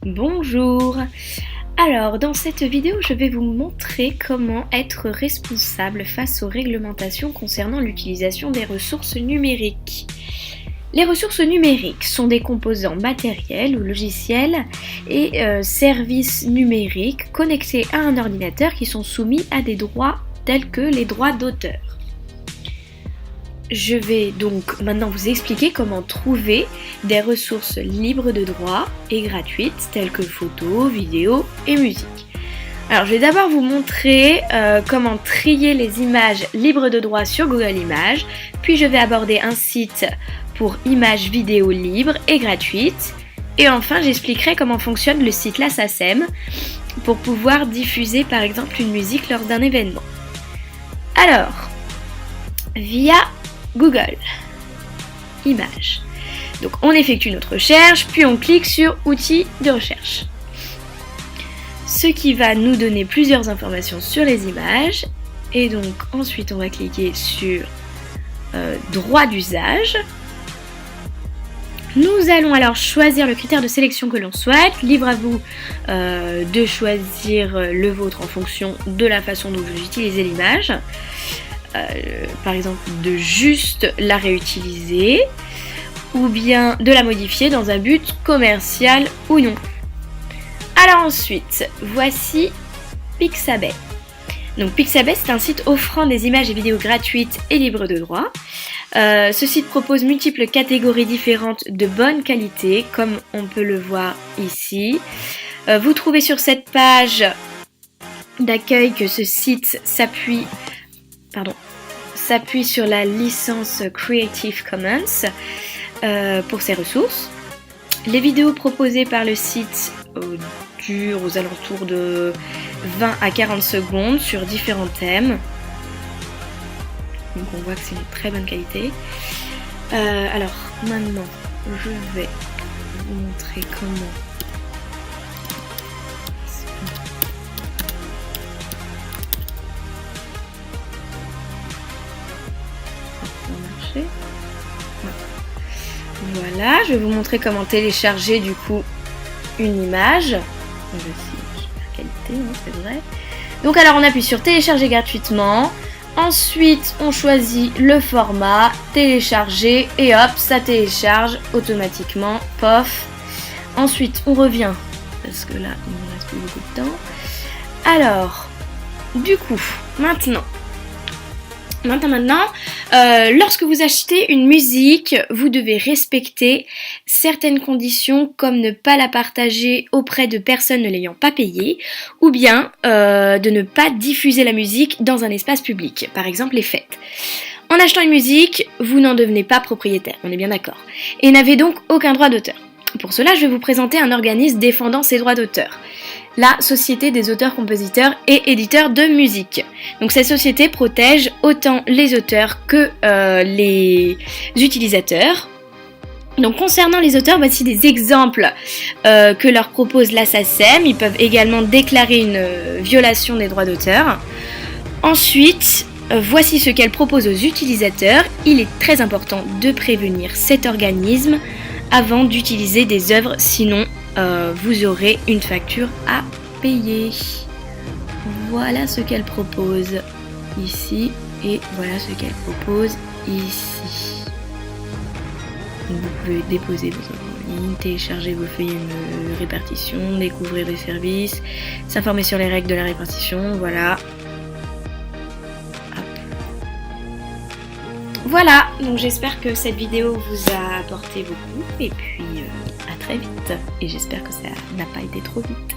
Bonjour. Alors, dans cette vidéo, je vais vous montrer comment être responsable face aux réglementations concernant l'utilisation des ressources numériques. Les ressources numériques sont des composants matériels ou logiciels et services numériques connectés à un ordinateur qui sont soumis à des droits tels que les droits d'auteur. Je vais donc maintenant vous expliquer comment trouver des ressources libres de droit et gratuites telles que photos, vidéos et musique. Alors je vais d'abord vous montrer comment trier les images libres de droit sur Google Images, puis je vais aborder un site pour images vidéo libres et gratuites, et enfin j'expliquerai comment fonctionne le site La SACEM pour pouvoir diffuser par exemple une musique lors d'un événement. Alors, via Google Images. Donc on effectue notre recherche, puis on clique sur Outils de recherche. Ce qui va nous donner plusieurs informations sur les images. Et donc ensuite on va cliquer sur Droit d'usage. Nous allons alors choisir le critère de sélection que l'on souhaite. Libre à vous de choisir le vôtre en fonction de la façon dont vous utilisez l'image. Par exemple de juste la réutiliser ou bien de la modifier dans un but commercial ou non. Alors ensuite, voici Pixabay. Donc Pixabay, c'est un site offrant des images et vidéos gratuites et libres de droit. Ce site propose multiples catégories différentes de bonne qualité, comme on peut le voir ici. Vous trouvez sur cette page d'accueil que ce site s'appuie sur la licence Creative Commons pour ses ressources. Les vidéos proposées par le site durent aux alentours de 20 à 40 secondes sur différents thèmes. Donc on voit que c'est une très bonne qualité. Alors maintenant, je vais vous montrer comment Voilà, je vais vous montrer comment télécharger du coup une image. Super qualité, c'est vrai. Donc alors on appuie sur télécharger gratuitement. Ensuite on choisit le format, télécharger et hop, ça télécharge automatiquement, pof. Ensuite on revient, parce que là il ne reste plus beaucoup de temps. Alors, du coup, maintenant, lorsque vous achetez une musique, vous devez respecter certaines conditions comme ne pas la partager auprès de personnes ne l'ayant pas payée ou bien de ne pas diffuser la musique dans un espace public, par exemple les fêtes. En achetant une musique, vous n'en devenez pas propriétaire, on est bien d'accord, et n'avez donc aucun droit d'auteur. Pour cela, je vais vous présenter un organisme défendant ses droits d'auteur. La Société des auteurs-compositeurs et éditeurs de musique. Donc cette société protège autant les auteurs que les utilisateurs. Donc concernant les auteurs, voici des exemples que leur propose la SACEM. Ils peuvent également déclarer une violation des droits d'auteur. Ensuite, voici ce qu'elle propose aux utilisateurs. Il est très important de prévenir cet organisme avant d'utiliser des œuvres, sinon vous aurez une facture à payer. Voilà ce qu'elle propose ici et voilà ce qu'elle propose ici. Donc vous pouvez déposer vos œuvres en ligne, télécharger vos feuillets de répartition, découvrir des services, s'informer sur les règles de la répartition, voilà. Voilà, donc j'espère que cette vidéo vous a apporté beaucoup et puis à très vite. Et j'espère que ça n'a pas été trop vite.